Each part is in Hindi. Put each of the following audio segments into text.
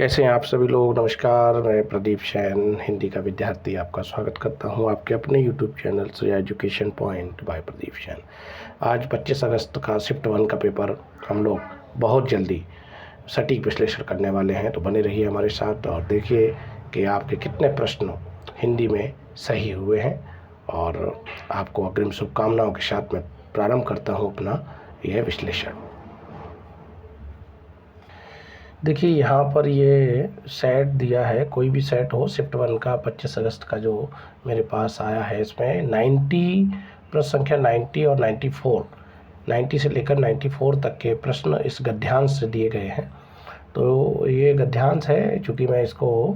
कैसे हैं आप सभी लोग। नमस्कार, मैं प्रदीप शैन हिंदी का विद्यार्थी आपका स्वागत करता हूं आपके अपने यूट्यूब चैनल से एजुकेशन पॉइंट बाय प्रदीप शैन। आज 25 अगस्त का शिफ्ट 1 का पेपर हम लोग बहुत जल्दी सटीक विश्लेषण करने वाले हैं, तो बने रहिए हमारे साथ और देखिए कि आपके कितने प्रश्न हिंदी में सही हुए हैं। और आपको अग्रिम शुभकामनाओं के साथ मैं प्रारंभ करता हूँ अपना यह विश्लेषण। देखिए यहाँ पर ये सेट दिया है, कोई भी सेट हो शिफ्ट 1 का 25 अगस्त का जो मेरे पास आया है, इसमें 90 प्रश्न संख्या 90 और 94, 90 से लेकर 94 तक के प्रश्न इस गद्यांश से दिए गए हैं। तो ये गद्यांश है, चूँकि मैं इसको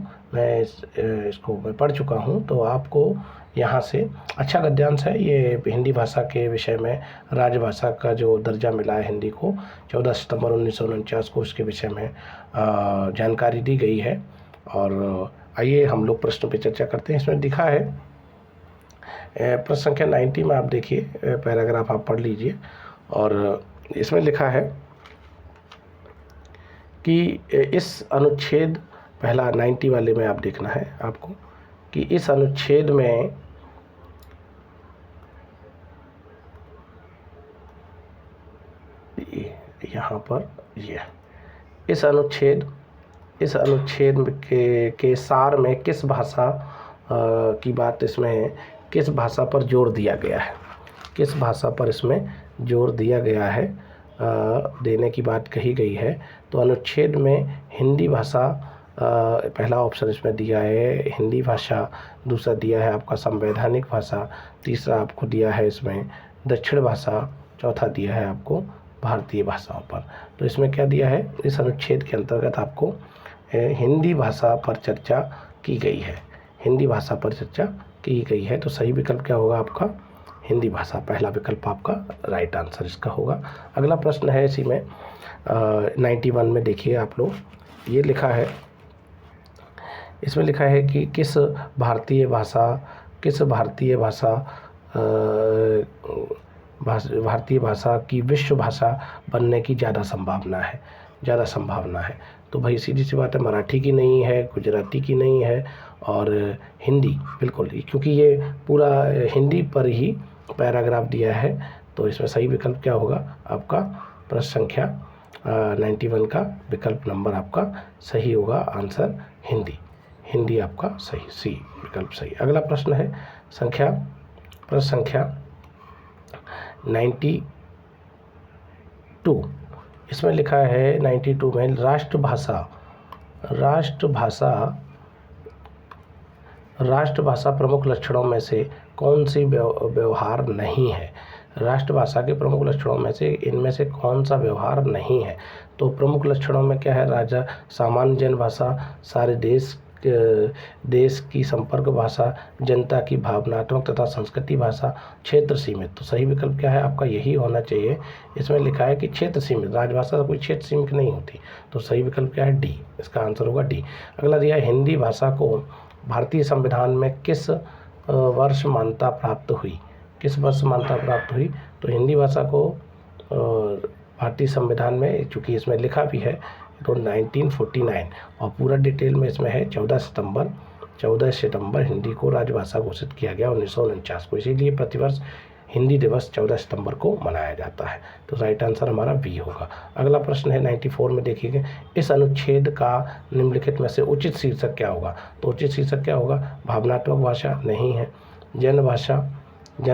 पढ़ चुका हूँ, तो आपको यहाँ से अच्छा गद्यांश है। ये हिंदी भाषा के विषय में राजभाषा का जो दर्जा मिला है हिंदी को 14 सितंबर 1949 को, उसके विषय में जानकारी दी गई है। और आइए हम लोग प्रश्नों पर चर्चा करते हैं। इसमें दिखा है प्रश्न संख्या 90 में, आप देखिए पैराग्राफ आप पढ़ लीजिए। और इसमें लिखा है कि इस अनुच्छेद, पहला 90 वाले में आप देखना है आपको कि इस अनुच्छेद में यहाँ पर इस अनुच्छेद के सार में किस भाषा की बात इसमें है, किस भाषा पर जोर दिया गया है, किस भाषा पर इसमें जोर दिया गया है, देने की बात कही गई है। तो अनुच्छेद में हिंदी भाषा, पहला ऑप्शन इसमें दिया है हिंदी भाषा, दूसरा दिया है आपका संवैधानिक भाषा, तीसरा आपको दिया है इसमें दक्षिण भाषा, चौथा दिया है आपको भारतीय भाषाओं पर। तो इसमें क्या दिया है, इस अनुच्छेद के अंतर्गत आपको हिंदी भाषा पर चर्चा की गई है, हिंदी भाषा पर चर्चा की गई है। तो सही विकल्प क्या होगा आपका, हिंदी भाषा, पहला विकल्प आपका राइट आंसर इसका होगा। अगला प्रश्न है इसी में 91 में, देखिए आप लोग, ये लिखा है, इसमें लिखा है कि किस भारतीय भाषा की विश्व भाषा बनने की ज़्यादा संभावना है। तो भाई सीधी सी बात है, मराठी की नहीं है, गुजराती की नहीं है, और हिंदी बिल्कुल, क्योंकि ये पूरा हिंदी पर ही पैराग्राफ दिया है। तो इसमें सही विकल्प क्या होगा आपका, प्रश्न संख्या 91 का विकल्प नंबर आपका सही होगा, आंसर हिंदी आपका सही, सी विकल्प सही। अगला प्रश्न है प्रश्न संख्या 92, इसमें लिखा है 92 में राष्ट्रभाषा प्रमुख लक्षणों में से कौन सी व्यवहार नहीं है। राष्ट्रभाषा के प्रमुख लक्षणों में से इनमें से कौन सा व्यवहार नहीं है। तो प्रमुख लक्षणों में क्या है, सामान्य जन भाषा, सारे देश की संपर्क भाषा, जनता की भावनात्मक तथा संस्कृति भाषा, क्षेत्र सीमित। तो सही विकल्प क्या है आपका, यही होना चाहिए। इसमें लिखा है कि क्षेत्र सीमित, राजभाषा कोई क्षेत्र सीमित नहीं होती। तो सही विकल्प क्या है, डी, इसका आंसर होगा डी। अगला दिया है हिंदी भाषा को भारतीय संविधान में किस वर्ष मान्यता प्राप्त हुई, किस वर्ष मान्यता प्राप्त हुई। तो हिंदी भाषा को भारतीय संविधान में, चूँकि इसमें लिखा भी है तो 1949, और पूरा डिटेल में इसमें है 14 सितंबर हिंदी को राजभाषा घोषित किया गया 1949 को, इसीलिए प्रतिवर्ष हिंदी दिवस 14 सितंबर को मनाया जाता है। तो राइट आंसर हमारा बी होगा। अगला प्रश्न है 94 में, देखिए इस अनुच्छेद का निम्नलिखित में से उचित शीर्षक क्या होगा। तो उचित शीर्षक क्या होगा, भावनात्मक भाषा नहीं है, जन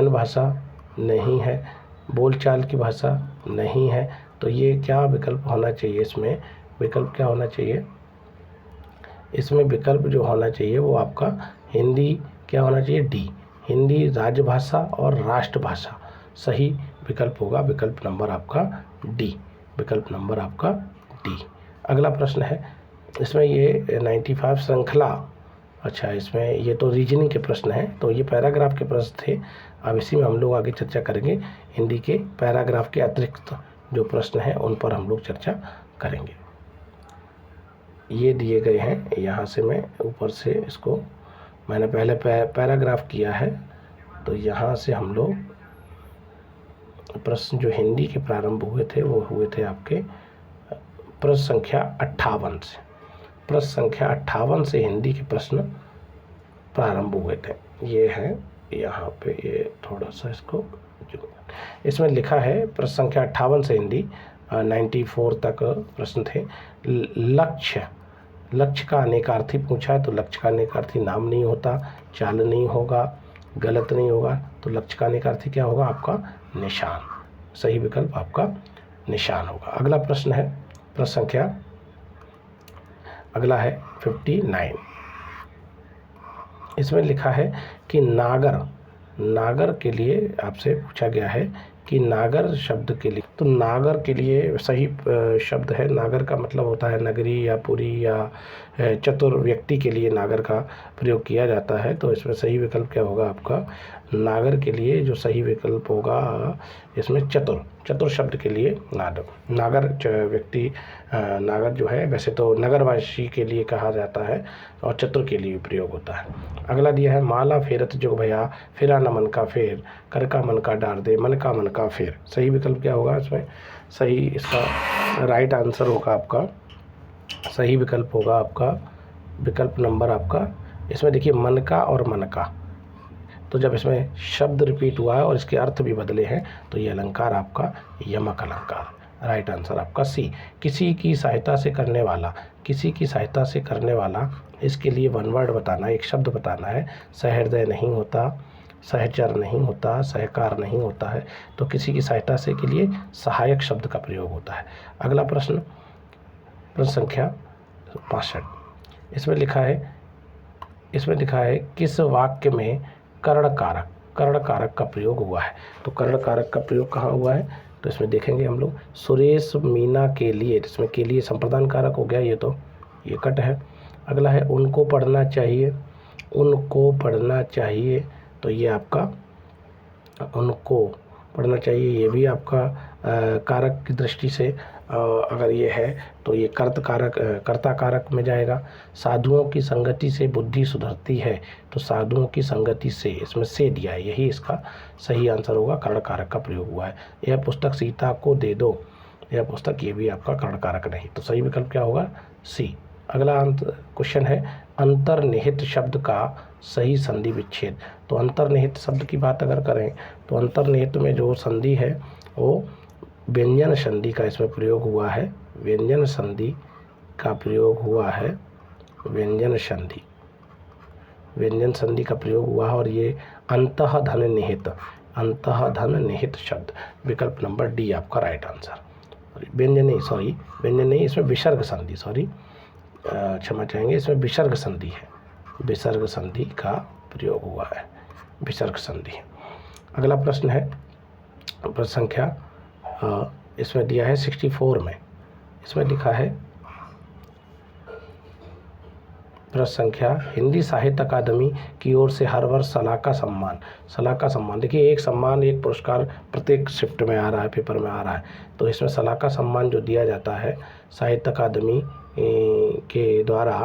भाषा नहीं है, बोलचाल की भाषा नहीं है। तो ये क्या विकल्प होना चाहिए, इसमें विकल्प क्या होना चाहिए, इसमें विकल्प जो होना चाहिए वो आपका हिंदी क्या होना चाहिए, डी, हिंदी राजभाषा और राष्ट्रभाषा सही विकल्प होगा, विकल्प नंबर आपका डी, विकल्प नंबर आपका डी। अगला प्रश्न है इसमें ये 95 श्रृंखला, अच्छा इसमें ये तो रीजनिंग के प्रश्न हैं, तो ये पैराग्राफ के प्रश्न थे। अब इसी में हम लोग आगे चर्चा करेंगे, हिंदी के पैराग्राफ के अतिरिक्त जो प्रश्न हैं उन पर हम लोग चर्चा करेंगे। ये दिए गए हैं, यहाँ से मैं ऊपर से इसको मैंने पहले पैराग्राफ किया है, तो यहाँ से हम लोग प्रश्न जो हिंदी के प्रारंभ हुए थे वो हुए थे आपके प्रश्न संख्या 58 से। प्रश्न संख्या 58 से हिंदी के प्रश्न प्रारंभ हुए थे। ये है यहाँ पे, ये थोड़ा सा इसको, इसमें लिखा है प्रश्न संख्या 58 से हिंदी 94 तक प्रश्न थे। लक्ष्य, लक्ष्य का अनेकार्थी पूछा है तो लक्ष्य का अनेकार्थी नाम नहीं होता, चाल नहीं होगा, गलत नहीं होगा, तो लक्ष्य का अनेकार्थी क्या होगा आपका? निशान। सही विकल्प आपका निशान होगा। अगला प्रश्न है प्रश्न संख्या, अगला है 59। इसमें लिखा है कि नागर, नागर के लिए आपसे पूछा गया है कि नागर शब्द के लिए, तो नागर के लिए सही शब्द है, नागर का मतलब होता है नगरी या पुरी या चतुर व्यक्ति के लिए नागर का प्रयोग किया जाता है। तो इसमें सही विकल्प क्या होगा आपका? नागर के लिए जो सही विकल्प होगा इसमें चतुर, चतुर शब्द के लिए नागर, नागर व्यक्ति, नागर जो है वैसे तो नगरवासी के लिए कहा जाता है और चतुर के लिए प्रयोग होता है। अगला दिया है माला फेरत जो भैया, फेरा न मन का फेर, कर का मन का डार दे, मन का फेर। सही विकल्प क्या होगा इसमें? सही, इसका राइट आंसर होगा आपका, सही विकल्प होगा आपका विकल्प नंबर आपका, इसमें देखिए मन का और मन का, तो जब इसमें शब्द रिपीट हुआ है और इसके अर्थ भी बदले हैं तो ये अलंकार आपका यमक अलंकार। राइट आंसर आपका सी। किसी की सहायता से करने वाला, किसी की सहायता से करने वाला, इसके लिए वन वर्ड बताना, एक शब्द बताना है। सहृदय नहीं होता, सहचर नहीं होता, सहकार नहीं होता है, तो किसी की सहायता से के लिए सहायक शब्द का प्रयोग होता है। अगला प्रश्न, प्रश्न संख्या 65। इसमें लिखा है किस वाक्य में कर्ण कारक, कर्ण कारक का प्रयोग हुआ है? तो कर्ण कारक का प्रयोग कहाँ हुआ है? तो इसमें देखेंगे हम लोग, सुरेश मीना के लिए, इसमें के लिए संप्रदान कारक हो गया, ये तो ये कट है। अगला है उनको पढ़ना चाहिए, उनको पढ़ना चाहिए, तो ये आपका उनको पढ़ना चाहिए, ये भी आपका कारक की दृष्टि से अगर ये है तो ये कर्ता कारक में जाएगा। साधुओं की संगति से बुद्धि सुधरती है, तो साधुओं की संगति से, इसमें से दिया है, यही इसका सही आंसर होगा, कर्ण कारक का प्रयोग हुआ है। यह पुस्तक सीता को दे दो, यह पुस्तक, ये भी आपका कर्ण कारक नहीं, तो सही विकल्प क्या होगा? सी। अगला क्वेश्चन है अंतर्निहित शब्द का सही संधि विच्छेद। तो अंतर्निहित शब्द की बात अगर करें तो अंतर्निहित में जो संधि है वो व्यंजन संधि का इसमें प्रयोग हुआ है, व्यंजन संधि का प्रयोग हुआ है, व्यंजन संधि, व्यंजन संधि का प्रयोग हुआ है, और ये अंतः धन निहित, अंतः धन निहित शब्द, विकल्प नंबर डी आपका राइट आंसर। व्यंजन नहीं, इसमें विसर्ग संधि, क्षमा चाहेंगे, इसमें विसर्ग संधि है, विसर्ग संधि का प्रयोग हुआ है, विसर्ग संधि। अगला प्रश्न है प्रश्न संख्या, इसमें दिया है 64 में, इसमें लिखा है प्रश्न संख्या, हिंदी साहित्य अकादमी की ओर से हर वर्ष सलाका सम्मान, सलाका सम्मान, देखिए एक सम्मान, एक पुरस्कार प्रत्येक शिफ्ट में आ रहा है, पेपर में आ रहा है, तो इसमें सलाका सम्मान जो दिया जाता है साहित्य अकादमी के द्वारा,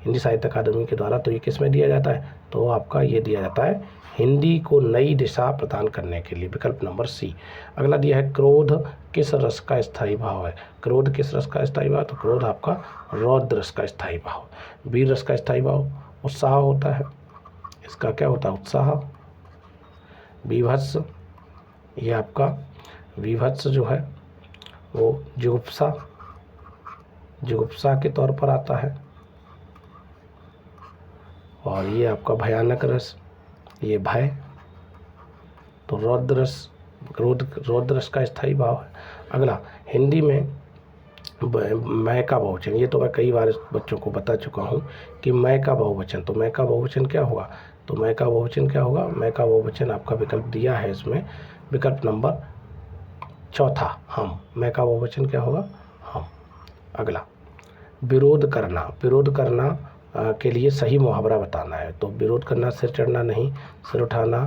हिंदी साहित्य अकादमी के द्वारा, तो ये किस में दिया जाता है? तो आपका ये दिया जाता है हिंदी को नई दिशा प्रदान करने के लिए, विकल्प नंबर सी। अगला दिया है क्रोध किस रस का स्थायी भाव है? क्रोध किस रस का स्थायी भाव? तो क्रोध आपका रौद्र रस का स्थायी भाव। वीर रस का स्थायी भाव उत्साह होता है, इसका क्या होता है? उत्साह। विभत्स, ये आपका विभत्स जो है वो जुगुप्सा, जुगुप्सा के तौर पर आता है। और ये आपका भयानक रस, ये भय। तो रौद्र रस, रौद्र रस का स्थायी भाव है। अगला, हिंदी में मैं का बहुवचन, ये तो मैं कई बार बच्चों को बता चुका हूँ कि मैं का बहुवचन, तो मैं का बहुवचन क्या होगा? तो मैं का बहुवचन क्या होगा? मैं का बहुवचन आपका विकल्प दिया है इसमें, विकल्प नंबर चौथा, हम। मैं का बहुवचन क्या होगा? हम। अगला, विरोध करना, विरोध करना के लिए सही मुहावरा बताना है। तो विरोध करना, सिर चढ़ना नहीं, सिर उठाना,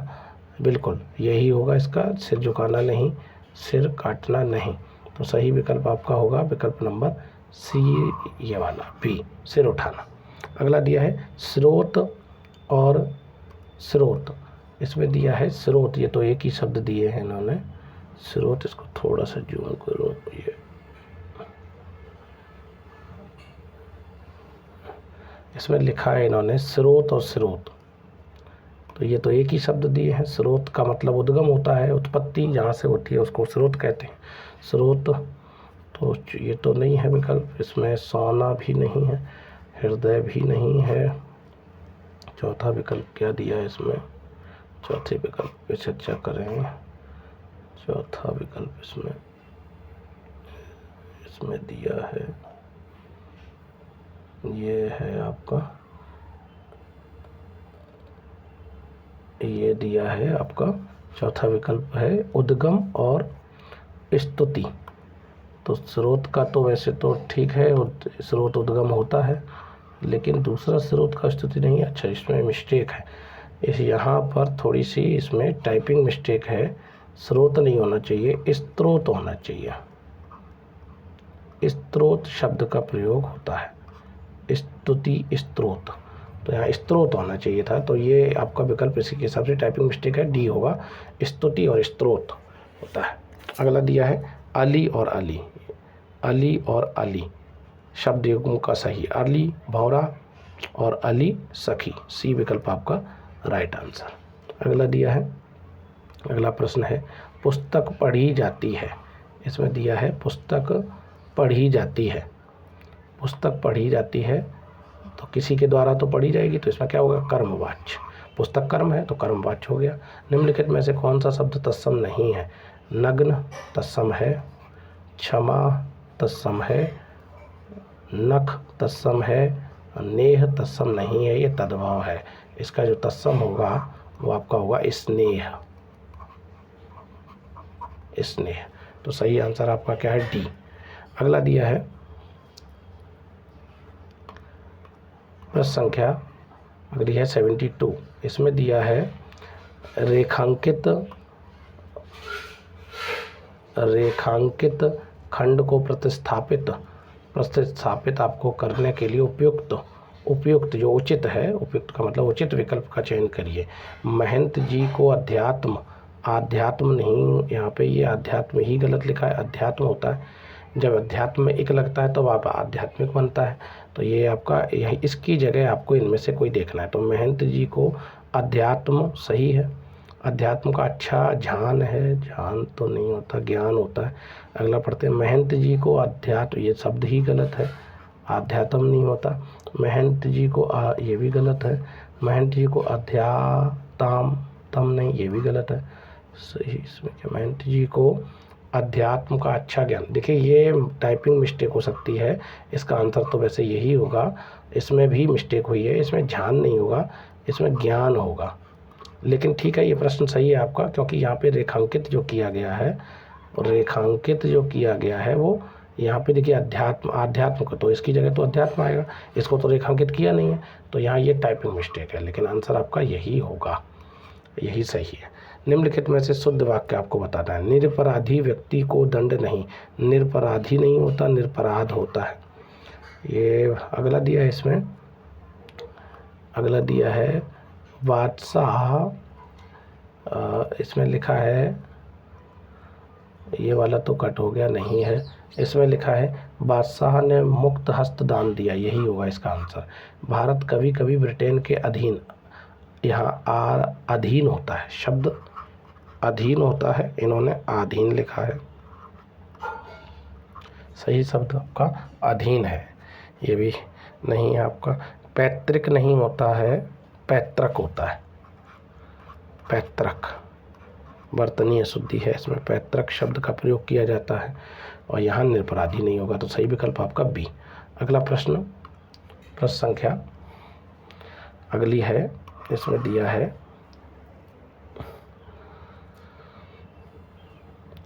बिल्कुल यही होगा इसका, सिर झुकाना नहीं, सिर काटना नहीं, तो सही विकल्प आपका होगा विकल्प नंबर सी, ये वाला बी, सिर उठाना। अगला दिया है स्रोत और स्रोत, इसमें दिया है स्रोत, ये तो एक ही शब्द दिए हैं इन्होंने, स्रोत, इसको थोड़ा सा जूम करो, ये इसमें लिखा है इन्होंने स्रोत और स्रोत, तो ये तो एक ही शब्द दिए हैं। स्रोत का मतलब उद्गम होता है, उत्पत्ति जहाँ से होती है उसको स्रोत कहते हैं। स्रोत तो ये तो नहीं है विकल्प, इसमें सोना भी नहीं है, हृदय भी नहीं है। चौथा विकल्प क्या दिया है इसमें, चौथे विकल्प पे चर्चा करें। चौथा विकल्प इसमें दिया है, ये है आपका, ये दिया है आपका चौथा विकल्प है उद्गम और स्तुति। तो स्रोत का तो वैसे तो ठीक है, स्रोत उद्गम होता है, लेकिन दूसरा स्रोत का स्तुति नहीं। अच्छा, इसमें मिस्टेक है, इस यहाँ पर थोड़ी सी इसमें टाइपिंग मिस्टेक है। स्रोत नहीं होना चाहिए, स्त्रोत होना चाहिए। स्त्रोत शब्द का प्रयोग होता है, स्तुति स्त्रोत, तो यहाँ स्त्रोत होना चाहिए था। तो ये आपका विकल्प इसी के हिसाब से टाइपिंग मिस्टेक है, डी होगा, स्तुति और स्त्रोत होता है। अगला दिया है अली और अली, अली और अली शब्द युग्म का सही, अली भौरा और अली सखी, सी विकल्प आपका राइट आंसर। अगला दिया है, अगला प्रश्न है पुस्तक पढ़ी जाती है। इसमें दिया है पुस्तक पढ़ी जाती है। पुस्तक पढ़ी जाती है तो किसी के द्वारा तो पढ़ी जाएगी, तो इसमें क्या होगा, कर्मवाच्य। पुस्तक कर्म है तो कर्मवाच्य हो गया। निम्नलिखित में से कौन सा शब्द तत्सम नहीं है। नग्न तत्सम है, क्षमा तत्सम है, नख तत्सम है, नेह तत्सम नहीं है, ये तद्भव है। इसका जो तत्सम होगा वो आपका होगा स्नेह, स्नेह। तो सही आंसर आपका क्या है, डी। अगला दिया है प्रश्न संख्या, अगली है 72। इसमें दिया है रेखांकित खंड को प्रतिस्थापित आपको करने के लिए उपयुक्त जो उचित है, उपयुक्त का मतलब उचित विकल्प का चयन करिए। महंत जी को आध्यात्म नहीं, यहाँ पे ये आध्यात्म ही गलत लिखा है, अध्यात्म होता है। जब अध्यात्म में एक लगता है तो आप आध्यात्मिक बनता है, तो ये आपका यही, इसकी जगह आपको इनमें से कोई देखना है। तो महंत जी को अध्यात्म सही है, अध्यात्म का अच्छा ध्यान है, ध्यान तो नहीं होता, ज्ञान होता है। अगला पढ़ते हैं महंत जी को अध्यात्म, ये शब्द ही गलत है, आध्यात्म नहीं होता। महंत जी को ये भी गलत है। महंत जी को तम नहीं, ये भी गलत है। सही इसमें क्या, महंत जी को अध्यात्म का अच्छा ज्ञान। देखिए ये टाइपिंग मिस्टेक हो सकती है, इसका आंसर तो वैसे यही होगा। इसमें भी मिस्टेक हुई है, इसमें ध्यान नहीं होगा, इसमें ज्ञान होगा। लेकिन ठीक है, ये प्रश्न सही है आपका, क्योंकि यहाँ पे रेखांकित जो किया गया है वो यहाँ पे देखिए आध्यात्म को, तो इसकी जगह तो अध्यात्म आएगा, इसको तो रेखांकित किया नहीं है, तो यहाँ ये टाइपिंग मिस्टेक है। लेकिन आंसर आपका यही होगा, यही सही है। निम्नलिखित में से शुद्ध वाक्य आपको बताना है। निरपराधी व्यक्ति को दंड नहीं, निरपराधी नहीं होता, निरपराध होता है। ये अगला दिया है, इसमें अगला दिया है बादशाह, इसमें लिखा है, ये वाला तो कट हो गया, नहीं है। इसमें लिखा है बादशाह ने मुक्त हस्त दान दिया, यही होगा इसका आंसर। भारत कभी कभी ब्रिटेन के अधीन, यहाँ अधीन होता है, शब्द अधीन होता है, इन्होंने अधीन लिखा है, सही शब्द आपका अधीन है, ये भी नहीं है आपका। पैतृक नहीं होता है, पैतृक होता है, पैतृक वर्तनीय शुद्धि है, इसमें पैतृक शब्द का प्रयोग किया जाता है, और यहाँ निरपराधी नहीं होगा, तो सही विकल्प आपका बी। अगला प्रश्न संख्या अगली है, इसमें दिया है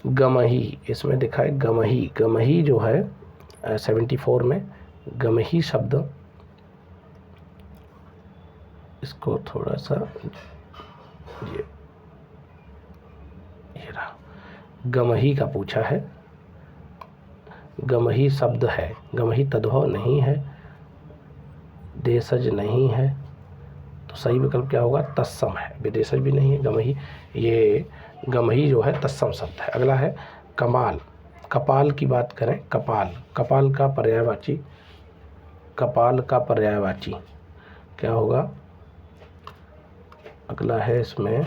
गमही। इसमें दिखा है गमही जो है 74 में गमही शब्द, इसको थोड़ा सा ये रहा, गमही का पूछा है। गमही शब्द है, गमही तद्भव नहीं है, देशज नहीं है, तो सही विकल्प क्या होगा, तत्सम है। विदेशज भी नहीं है, गमही, ये गमही जो है तत्सम शब्द है। अगला है कमाल। कपाल की बात करें, कपाल का पर्यायवाची, क्या होगा? अगला है इसमें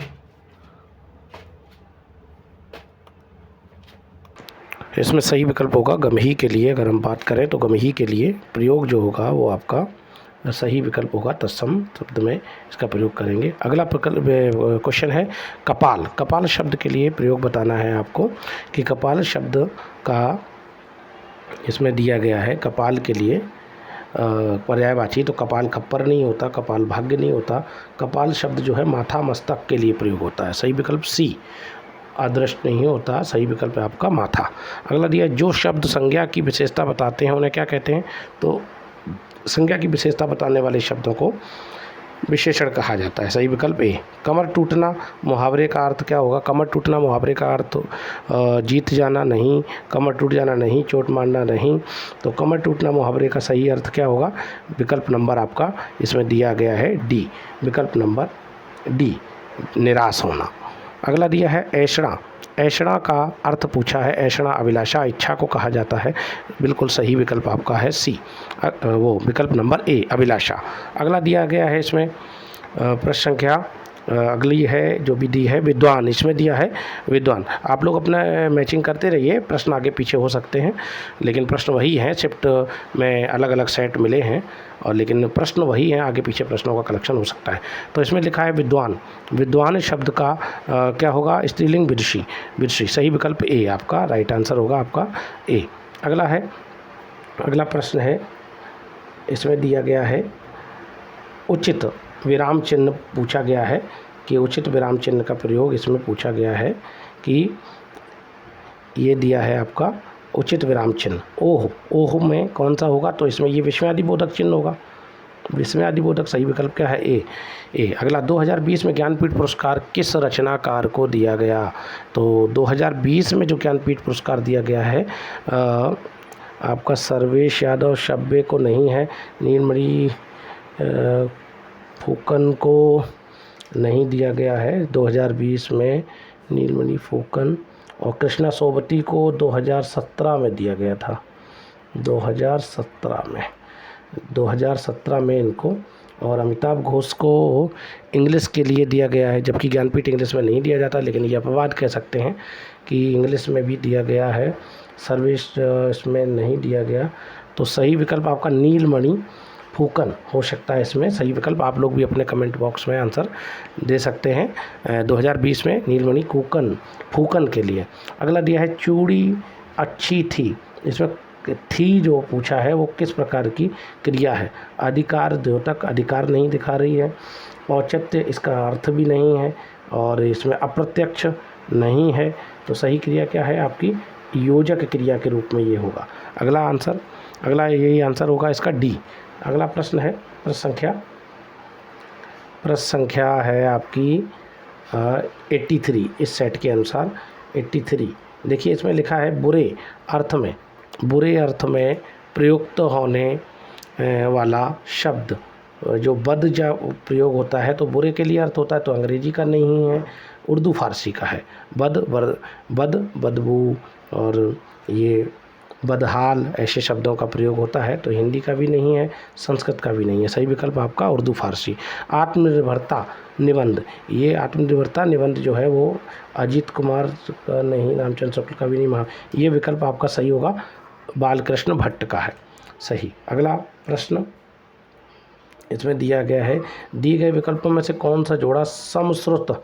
सही विकल्प होगा गमही के लिए। अगर हम बात करें तो गमही के लिए प्रयोग जो होगा वो आपका सही विकल्प होगा, तत्सम शब्द में इसका प्रयोग करेंगे। अगला क्वेश्चन है कपाल। कपाल शब्द के लिए प्रयोग बताना है आपको कि कपाल शब्द का इसमें दिया गया है कपाल के लिए पर्यायवाची। तो कपाल खप्पर नहीं होता, कपाल भाग्य नहीं होता, कपाल शब्द जो है माथा मस्तक के लिए प्रयोग होता है। सही विकल्प सी, अदृष्ट नहीं होता, सही विकल्प है आपका माथा। अगला दिया जो शब्द संज्ञा की विशेषता बताते हैं उन्हें क्या कहते हैं? तो संज्ञा की विशेषता बताने वाले शब्दों को विशेषण कहा जाता है। सही विकल्प ए। कमर टूटना मुहावरे का अर्थ क्या होगा? कमर टूटना मुहावरे का अर्थ जीत जाना नहीं, कमर टूट जाना नहीं, चोट मारना नहीं। तो कमर टूटना मुहावरे का सही अर्थ क्या होगा? विकल्प नंबर आपका इसमें दिया गया है डी, विकल्प नंबर डी, निराश होना। अगला दिया है ऐषणा। ऐषणा का अर्थ पूछा है, ऐषणा अभिलाषा इच्छा को कहा जाता है। बिल्कुल सही विकल्प आपका है सी, वो विकल्प नंबर ए, अभिलाषा। अगला दिया गया है इसमें प्रश्न संख्या अगली है जो भी दी है विद्वान, इसमें दिया है विद्वान। आप लोग अपना मैचिंग करते रहिए, प्रश्न आगे पीछे हो सकते हैं लेकिन प्रश्न वही हैं, शिफ्ट में अलग अलग सेट मिले हैं और लेकिन प्रश्न वही हैं, आगे पीछे प्रश्नों का कलेक्शन हो सकता है। तो इसमें लिखा है विद्वान। विद्वान शब्द का क्या होगा? स्त्रीलिंग विदुषी, विदुषी। सही विकल्प ए आपका राइट आंसर होगा आपका ए। अगला प्रश्न है इसमें दिया गया है उचित विराम चिन्ह पूछा गया है कि उचित विराम चिन्ह का प्रयोग इसमें पूछा गया है कि ये दिया है आपका उचित विराम चिन्ह ओह। ओह में कौन सा होगा? तो इसमें ये विस्मयादिबोधक चिन्ह होगा, विस्मयादिबोधक। सही विकल्प क्या है? ए। अगला 2020 में ज्ञानपीठ पुरस्कार किस रचनाकार को दिया गया? तो 2020 में जो ज्ञानपीठ पुरस्कार दिया गया है आपका सर्वेश यादव शब्बे को नहीं है, नीलमणि फूकन को नहीं दिया गया है 2020 में, नीलमणि फूकन, और कृष्णा सोबती को 2017 में दिया गया था, 2017 में इनको। और अमिताभ घोष को इंग्लिश के लिए दिया गया है, जबकि ज्ञानपीठ इंग्लिश में नहीं दिया जाता, लेकिन ये अपवाद कह सकते हैं कि इंग्लिश में भी दिया गया है, सर्विस इसमें नहीं दिया गया। तो सही विकल्प आपका नीलमणि फूकन हो सकता है इसमें सही विकल्प। आप लोग भी अपने कमेंट बॉक्स में आंसर दे सकते हैं 2020 में नीलमणि फूकन के लिए। अगला दिया है चूड़ी अच्छी थी। इसमें थी जो पूछा है वो किस प्रकार की क्रिया है? अधिकार द्योतक, अधिकार नहीं दिखा रही है। औचित्य इसका अर्थ भी नहीं है और इसमें अप्रत्यक्ष नहीं है। तो सही क्रिया क्या है आपकी? योजक क्रिया के रूप में ये होगा। अगला यही आंसर होगा इसका डी। अगला प्रश्न है प्रश्न संख्या है आपकी 83 इस सेट के अनुसार 83। देखिए इसमें लिखा है बुरे अर्थ में प्रयुक्त होने वाला शब्द जो बद जा प्रयोग होता है तो बुरे के लिए अर्थ होता है, तो अंग्रेजी का नहीं है, उर्दू फारसी का है। बदबू और ये बदहाल ऐसे शब्दों का प्रयोग होता है, तो हिंदी का भी नहीं है, संस्कृत का भी नहीं है। सही विकल्प आपका उर्दू फारसी। आत्मनिर्भरता निबंध, ये आत्मनिर्भरता निबंध जो है वो अजीत कुमार का नहीं, रामचंद्र शुक्ल का भी नहीं, ये विकल्प आपका सही होगा, बालकृष्ण भट्ट का है सही। अगला प्रश्न इसमें दिया गया है दिए गए विकल्पों में से कौन सा जोड़ा समश्रुत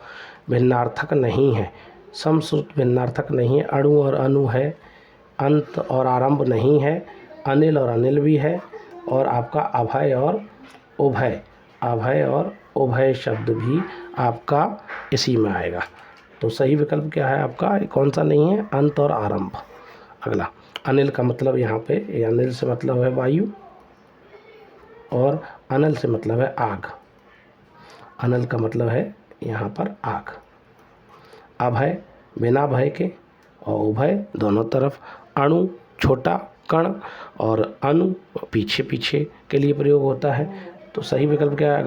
भिन्नार्थक नहीं है? समश्रुत भिन्नार्थक नहीं है। अणु और अनु है, अंत और आरंभ नहीं है, अनिल और अनिल भी है, और आपका अभय और उभय शब्द भी आपका इसी में आएगा। तो सही विकल्प क्या है आपका? कौन सा नहीं है? अंत और आरंभ। अगला अनिल का मतलब यहाँ पे अनिल से मतलब है वायु और अनल से मतलब है आग। अनल का मतलब है यहाँ पर आग। अभय बिना भय के और उभय दोनों तरफ। अणु छोटा कण और अणु पीछे के लिए प्रयोग होता है। तो सही विकल्प क्या है?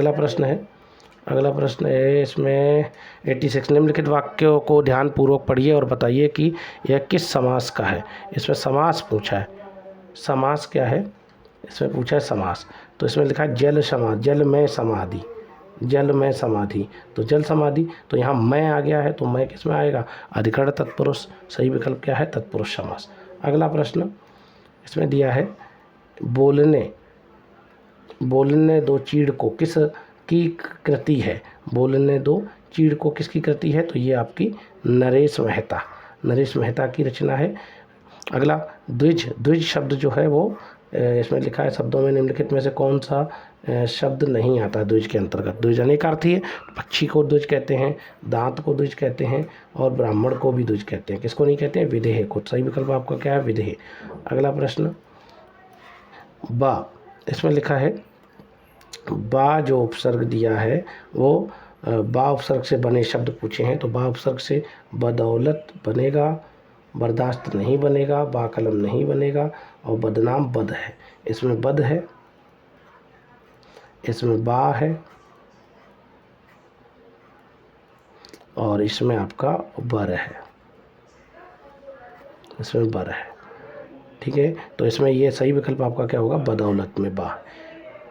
अगला प्रश्न है इसमें 86 निम्नलिखित वाक्यों को ध्यानपूर्वक पढ़िए और बताइए कि यह किस समास का है। इसमें समास पूछा है। समास क्या है इसमें पूछा है? तो इसमें लिखा है जल समाधि, जल में समाधि, जल में समाधि, तो जल समाधि, तो यहाँ मैं आ गया है, तो मैं किस में आएगा, अधिकरण तत्पुरुष, सही विकल्प क्या है, तत्पुरुष समास। अगला प्रश्न इसमें दिया है बोलने, बोलने दो चीड़ को किस की कृति है, बोलने दो चीड़ को किसकी कृति है, तो ये आपकी नरेश मेहता, नरेश मेहता की रचना है। अगला द्विज, द्विज शब्द जो है वो इसमें लिखा है शब्दों में निम्नलिखित में से कौन सा शब्द नहीं आता द्विज के अंतर्गत। द्विज अनेकार्थी है, पक्षी को द्विज कहते हैं, दांत को द्विज कहते हैं और ब्राह्मण को भी द्विज कहते हैं। किसको नहीं कहते हैं, विदेह को। सही विकल्प आपका क्या है, विदेह। अगला प्रश्न बा, इसमें लिखा है बा जो उपसर्ग दिया है वो बा उपसर्ग से बने शब्द पूछे हैं, तो बा उपसर्ग से बदौलत बनेगा, बर्दाश्त नहीं बनेगा, बा कलम नहीं बनेगा और बदनाम बद है। इसमें बद है, इसमें बा है और इसमें आपका बर है, इसमें बर है। ठीक है, तो इसमें ये सही विकल्प आपका क्या होगा, बदौलत में बा।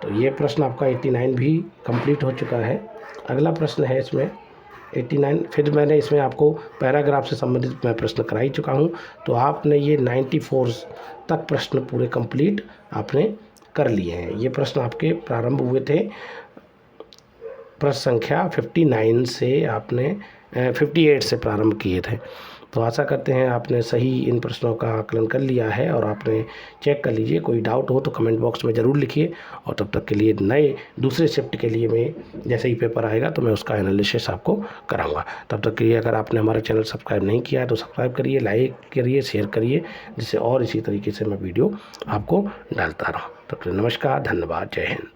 तो ये प्रश्न आपका 89 भी कंप्लीट हो चुका है। अगला प्रश्न है इसमें 89, फिर मैंने इसमें आपको पैराग्राफ से संबंधित मैं प्रश्न करा ही चुका हूँ, तो आपने ये 94 तक प्रश्न पूरे कंप्लीट आपने कर लिए हैं। ये प्रश्न आपके प्रारंभ हुए थे प्रश्न संख्या 59 से, आपने 58 से प्रारंभ किए थे। तो आशा करते हैं आपने सही इन प्रश्नों का आकलन कर लिया है और आपने चेक कर लीजिए। कोई डाउट हो तो कमेंट बॉक्स में ज़रूर लिखिए और तब तक के लिए नए दूसरे शिफ्ट के लिए मैं जैसे ही पेपर आएगा तो मैं उसका एनालिसिस आपको कराऊंगा। तब तक के लिए अगर आपने हमारा चैनल सब्सक्राइब नहीं किया है तो सब्सक्राइब करिए, लाइक करिए, शेयर करिए, जिससे और इसी तरीके से मैं वीडियो आपको डालता रहूँ। तब तक नमस्कार, धन्यवाद, जय हिंद।